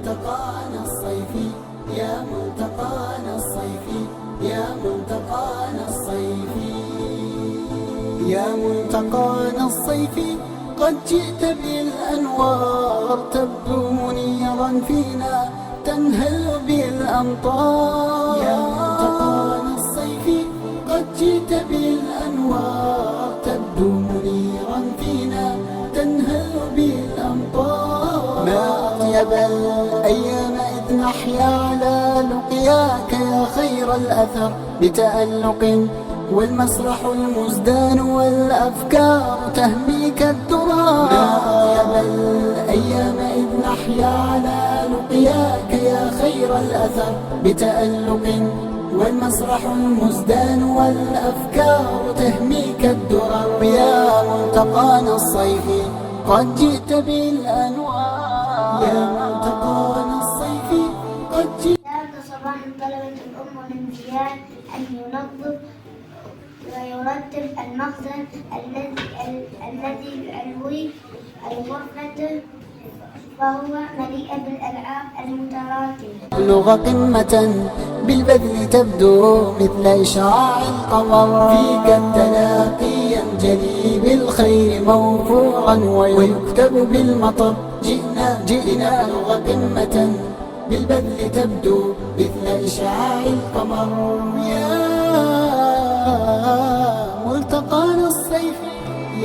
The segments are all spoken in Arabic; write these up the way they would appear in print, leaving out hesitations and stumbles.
ملتقانا الصيفي، يا ملتقانا الصيفي، يا ملتقانا الصيفي، يا ملتقانا الصيفي، قد جئت بالأنوار تبدو منيرا فينا تنهل بالأمطار. يا ملتقانا الصيفي، قد جئت بالأنوار تبدو منيرا فينا تنهل بالأمطار. ما أطيب الأيام إذ نحيا على لقياك يا خير الأثر بتألق، والمسرح المزدان والأفكار تهميك الدرار. ما أطيب الأيام إذ نحيا على لقياك يا خير الأثر بتألق، والمسرح المزدان والأفكار تهميك الدرر. يا ملتقانا الصيفي، قد جئت بالأنوار. يا ملتقانا الصيفي، قد جئت. صباح طلبة الأم والامتياز أن ينظف ويرتب المخزن الذي يلوي الغرفة، فهو مليء بالألعاب المتراكمة. لغة قمة بالبذل تبدو مثل إشعاع القمر، فيك التلاقي ينجلي بالخير موفورا ويكتب بالمطر. جئنا لغة قمة بالبذل تبدو مثل إشعاع القمر. يا ملتقانا الصيفي،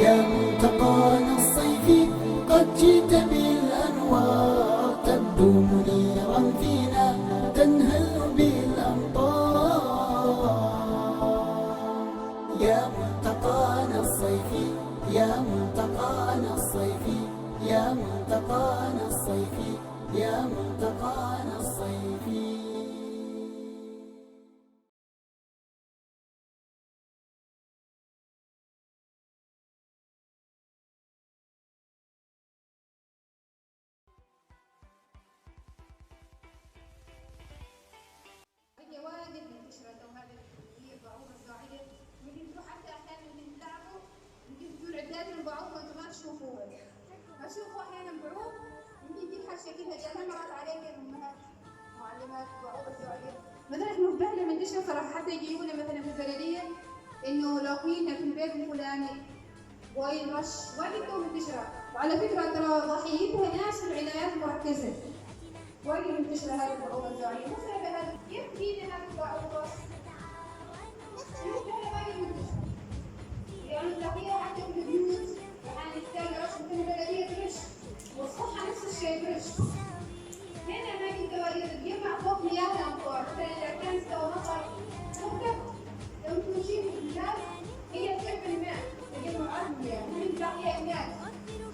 يا ملتقانا الصيفي، قد جئت بالأنوار تبدو منيرا فينا تنهل بالأمطار. يا ملتقانا الصيفي، يا ملتقانا الصيفي، يا ملتقانا الصيفي، يا ملتقانا الصيفي. واجد منتشرة وهذا البعوض الزراعية، يمكن تروح حتى أحيانا يمكن تلعبوا، يمكن تجوا العداد من البعوض وأنتم ما تشوفوه، ما تشوفوا أحيانا بعوض، يمكن تجيب حاجة شكلها جانا مرات عليك الأمهات معلمات البعوض الزراعية. مثلا إحنا في بهلة منتشرة صراحة، حتى يجيبونا مثلا في البلدية إنه لاقينا في البيت الفلاني وايد رش وايد منتشرة، وعلى فكرة ترى ضحيتها ناس في العنايات المركزة. وايد منتشرة هذه البعوض الزراعية، مو سهلة هذا، كيف تجينا هذه البعوضة؟ وايد منتشرة، يعني تلاقيها حتى في البيوت، يعني تلاقي رش مثل البلدية ترش، والصحة نفس الشيء ترش. هنا أماكن الدوائر تجمع فوق مياه الأمطار، مثلا إذا كان استوى مطر ممكن لو تمشين في البلاد هي تجمع الماء، تجمع المياه، ممكن تلاقيها هناك.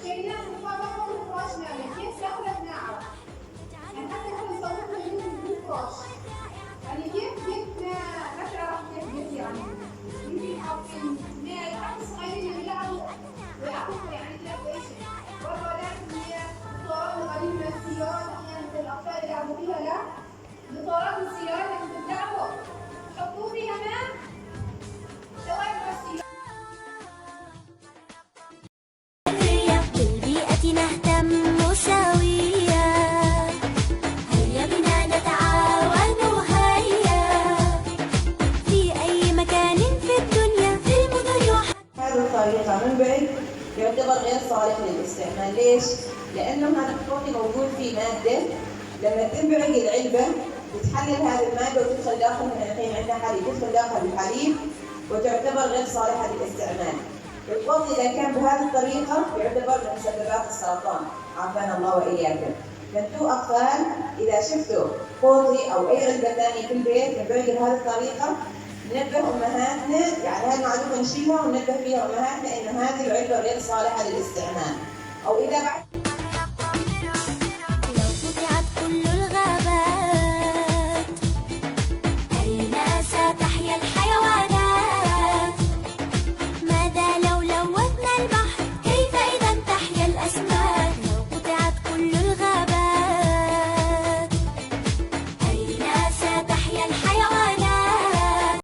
شيلناها من الطابق وفرشنا عليه، كيف دخلت نعرف؟ يعني حتى احنا نصورها من فراش. يعني كيف ما تعرف كيف جت يعني. يمكن حاطين حتى الصغيرين يلعبوا يعني يلعبوا ايش؟ والولاد هي الطيارات القديمة السيارات احيانا الأطفال يلعبوا فيها، لا بطارات السيارات اللي بتلعبوا حطوا فيها ماء دوائر السيارات. بالبيئة نهتم سويا، هيا بنا نتعاون هيا في أي مكان في الدنيا في المدن. هذه الطريقة من بعد يعتبر غير صالح للاستعمال. ليش؟ لأنه هذا البروتين موجود فيه مادة لما تنبعج العلبة تتحلل هذه المادة وتدخل داخل، من الحين عندنا حليب تدخل داخل الحليب وتعتبر غير صالحة للاستعمال. القوطي إذا كان بهذه الطريقة يعتبر من مسببات السرطان، عافانا الله وإياكم. فانتوا أطفال إذا شفتوا قوطي أو أي علبة ثانية في البيت منبعجة بهذه الطريقة ننبه أمهاتنا، يعني هذه المعلومة نشيلها وننبه فيها أمهاتنا إن هذه العلبة غير صالحة للاستعمال. أو إذا بعد لو قطعت كل الغابات أين ستحيا الحيوانات؟ ماذا لو لوثنا البحر؟ كيف إذا تحيا الأسماك؟ لو قطعت كل الغابات أين ستحيا الحيوانات؟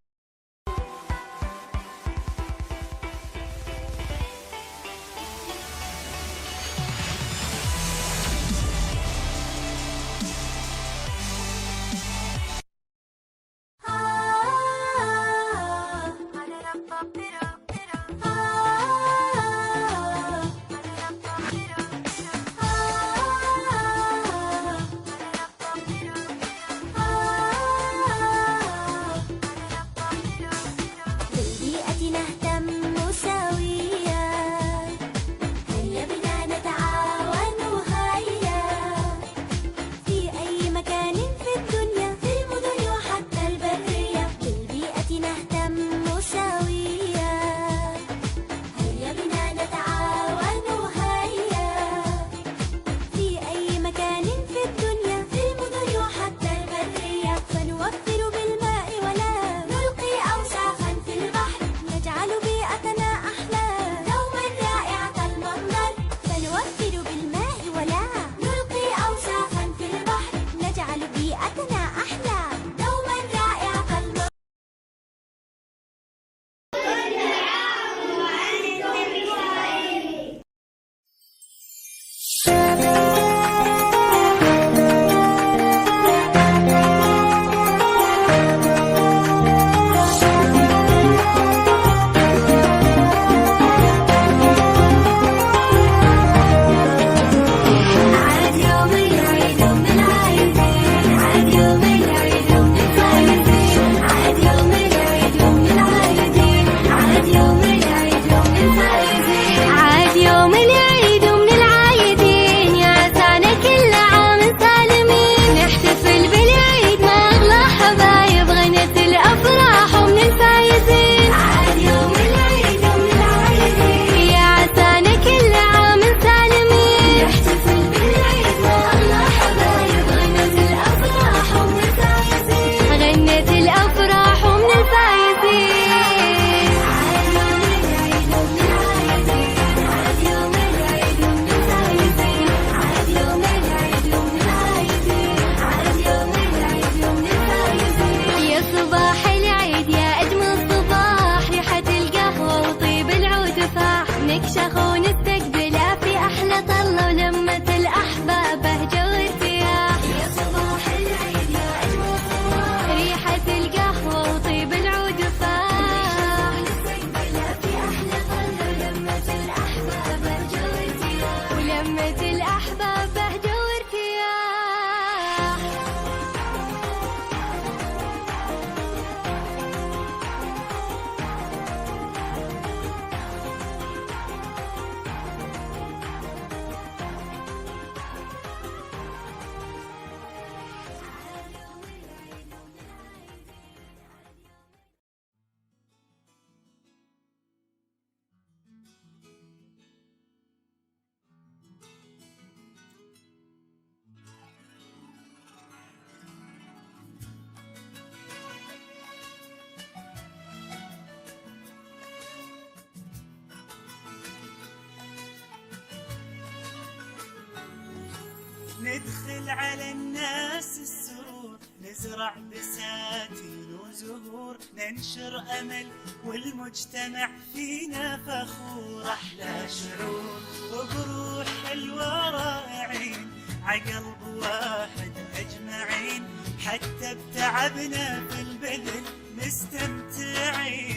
ندخل على الناس السرور، نزرع بساتين وزهور، ننشر أمل والمجتمع فينا فخور. أحلى شعور وبروح حلوة رائعين، عقلب واحد أجمعين، حتى بتعبنا في البذل مستمتعين.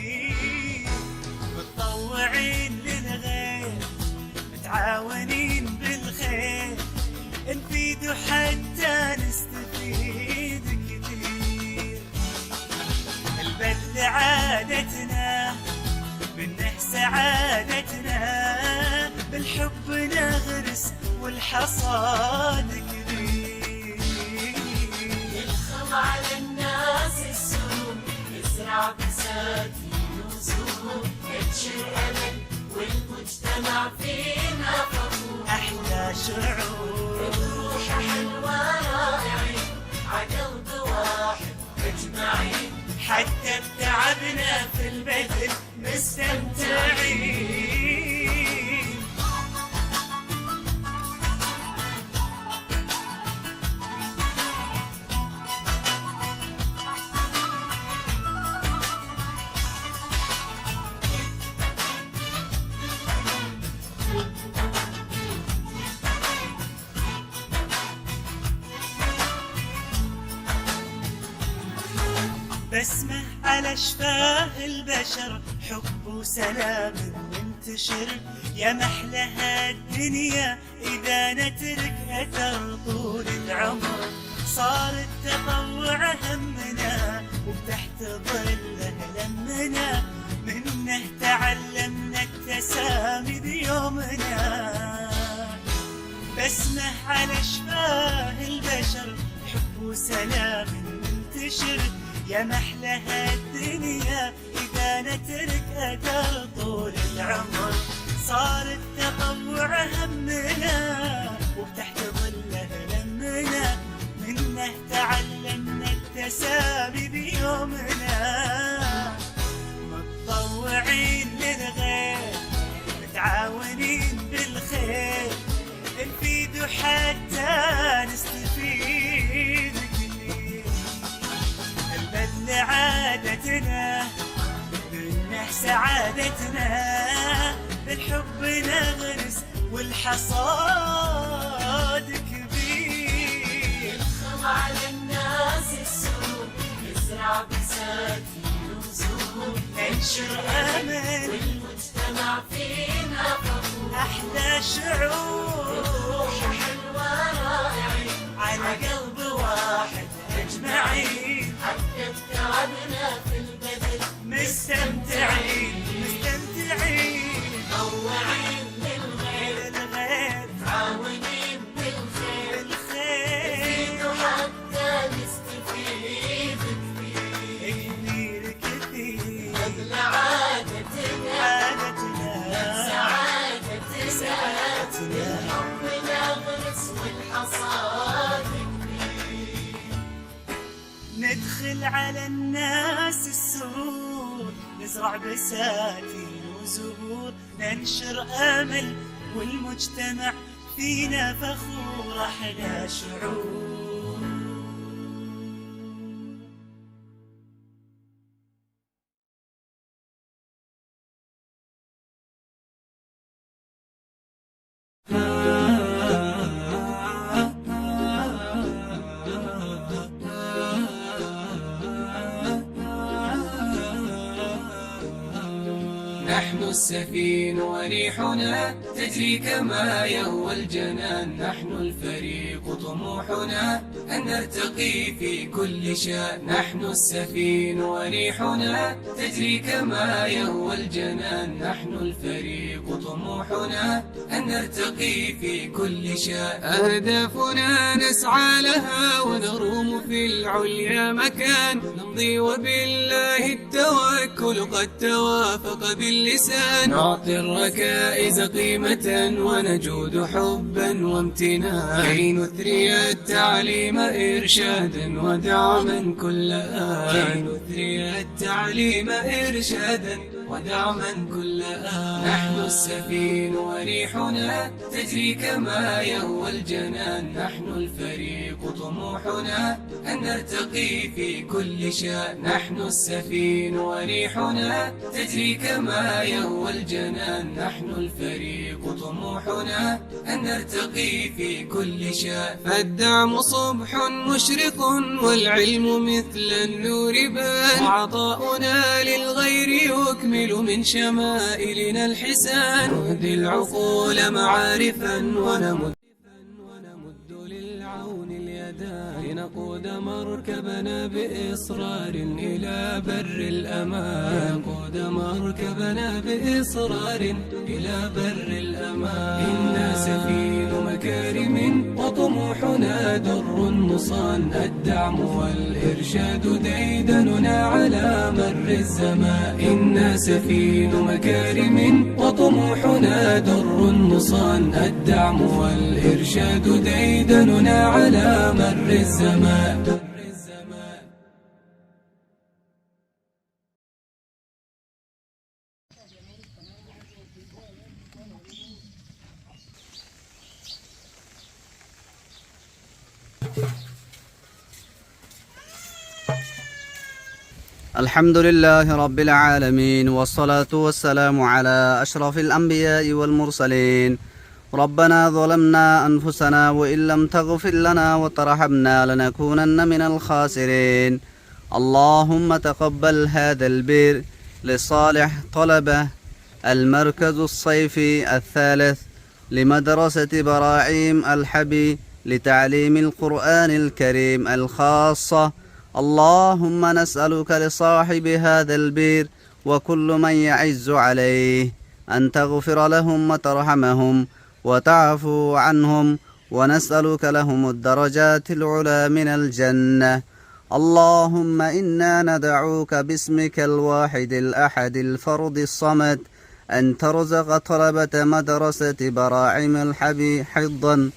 متطوعين للغير، متعاونين بالخير، نفيد حتى نستفيد كثير. البذل عادتنا، منه سعادتنا، بالحب نغرس والحصاد كبير. ندخل على الناس السرور، نزرع بساتين وزهور، ننشر أمل والمجتمع فينا فخور. أحلى شعور روح حلوة رائعين، عقلب واحد أجمعين، حتى بتعبنا في البذل مستمتعين. بسمة على شفاه البشر، حب وسلام منتشر، يا محلها الدنيا إذا نترك أثر طول العمر. صار التطوع همنا وتحت ظله لمنا، منه تعلمنا التسامي بيومنا. بسمة على شفاه البشر، حب وسلام منتشر، يا محلها الدنيا إذا نترك أثر طول العمر. صار التطوع همنا وتحت ظله لمنا، منه تعلمنا التسامي بيومنا. متطوعين للغير، متعاونين بالخير، نفيد حتى نستفيد كثير. البذل عادتنا، منه سعادتنا، بالحب نغرس والحصاد كبير. ندخل على الناس السرور، نزرع بساتين وزهور، ننشر أمل والمجتمع فينا فخور. أحلى شعور روح حلوة رائعين، على قلب واحد أجمعين، حتى بتعبنا في البذل مستمتعين مستمتعين. مطوعين للغير، للغير متعاونين بالخير، بالخير حتى نستفيد كثير. كثير بذل عادتنا، عادتنا، سعادتنا، سعادتنا. الحب نغرس والحصاد ندخل على الناس السرور، نزرع بساتين وزهور، ننشر أمل والمجتمع فينا فخور. أحلى شعور نحن السفين وريحنا تجري كما يهوى الجنان، نحن الفريق طموحنا أن نرتقي في كل شأن. نحن السفين وريحنا تجري كما يهوى الجنان، نحن الفريق طموحنا أن نرتقي في كل شأن. أهدافنا نسعى لها ونروم في العليا مكان، نمضي وبالله التوكل قد توافق باللسان. نعطي الركائز قيمة ونجود حبا وامتنان، كي نثري التعليم إرشادا ودعما كل آن. كي نثري التعليم إرشادا ودعما كل آن. نحن السفين وريحنا تجري كما يهوى الجنان. نحن الفريق طموحنا أن نرتقي في كل شان. نحن السفين وريحنا تجري كما يهوى الجنان. نحن الفريق طموحنا أن نرتقي في كل شان. فالدعم صبح مشرق والعلم مثل النور بان. وعطاؤنا للغير يكمل من شمائلنا الحسان. نهدي العقول معارفا ونمد للعون اليدان. لنقود مركبنا بإصرار إلى بر الأمان. لنقود مركبنا بإصرار إلى بر الأمان. إنا سفين مكارم وطموحنا در نصان. الدعم والإرشاد ديدننا على مر الزمان. إنا سفين مكارم وطموحنا در نصان. الدعم والإرشاد ديدننا على مر الزمان. الحمد لله رب العالمين، والصلاة والسلام على أشرف الأنبياء والمرسلين. ربنا ظلمنا أنفسنا وإن لم تغفر لنا وترحمنا لنكونن من الخاسرين. اللهم تقبل هذا البر لصالح طلبة المركز الصيفي الثالث لمدرسة براعيم الحبي لتعليم القرآن الكريم الخاصة. اللهم نسألك لصاحب هذا البير وكل من يعز عليه أن تغفر لهم وترحمهم وتعفو عنهم، ونسألك لهم الدرجات العلى من الجنة. اللهم إنا ندعوك باسمك الواحد الأحد الفرد الصمد أن ترزق طلبة مدرسة براعم الحبي حفظا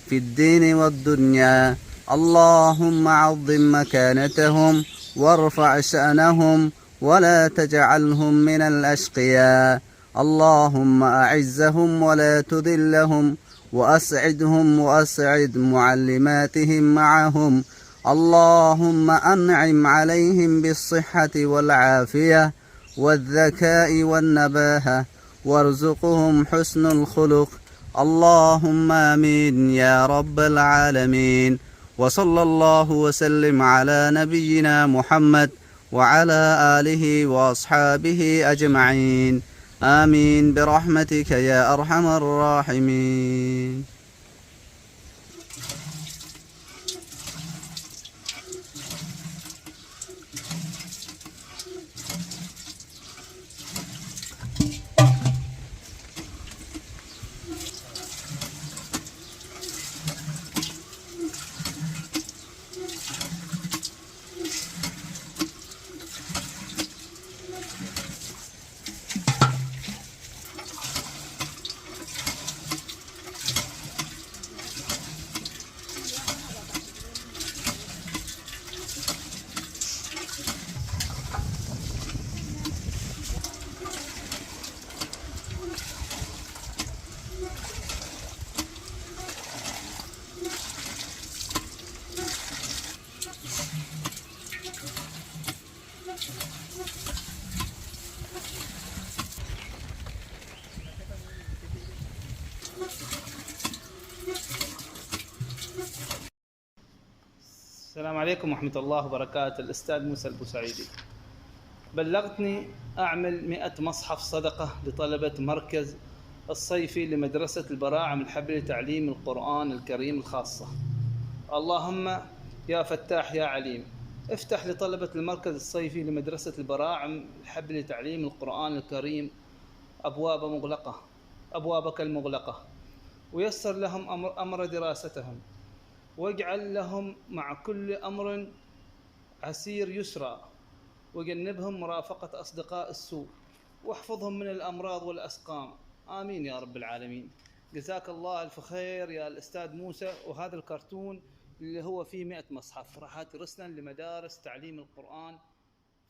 في الدين والدنيا. اللهم عظم مكانتهم وارفع شأنهم ولا تجعلهم من الأشقياء. اللهم أعزهم ولا تذلهم، وأسعدهم وأسعد معلماتهم معهم. اللهم أنعم عليهم بالصحة والعافية والذكاء والنباهة، وارزقهم حسن الخلق. اللهم آمين يا رب العالمين. وصلى الله وسلم على نبينا محمد وعلى آله وأصحابه أجمعين. آمين برحمتك يا أرحم الراحمين. السلام عليكم ورحمة الله وبركاته. الأستاذ موسى البوسعيدي. بلغتني أعمل 100 مصحف صدقة لطلبة مركز الصيفي لمدرسة البراعم الحبي لتعليم القرآن الكريم الخاصة. اللهم يا فتاح يا عليم افتح لطلبة المركز الصيفي لمدرسة البراعم الحبي لتعليم القرآن الكريم أبوابك المغلقة، ويسر لهم أمر دراستهم، واجعل لهم مع كل أمر عسير يسرا، وجنبهم مرافقة أصدقاء السوء، واحفظهم من الأمراض والأسقام. آمين يا رب العالمين. جزاك الله ألف خير يا الأستاذ موسى. وهذا الكرتون اللي هو فيه 100 مصحف راح ترسلا لمدارس تعليم القرآن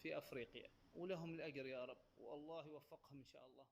في أفريقيا، ولهم الأجر يا رب، والله يوفقهم إن شاء الله.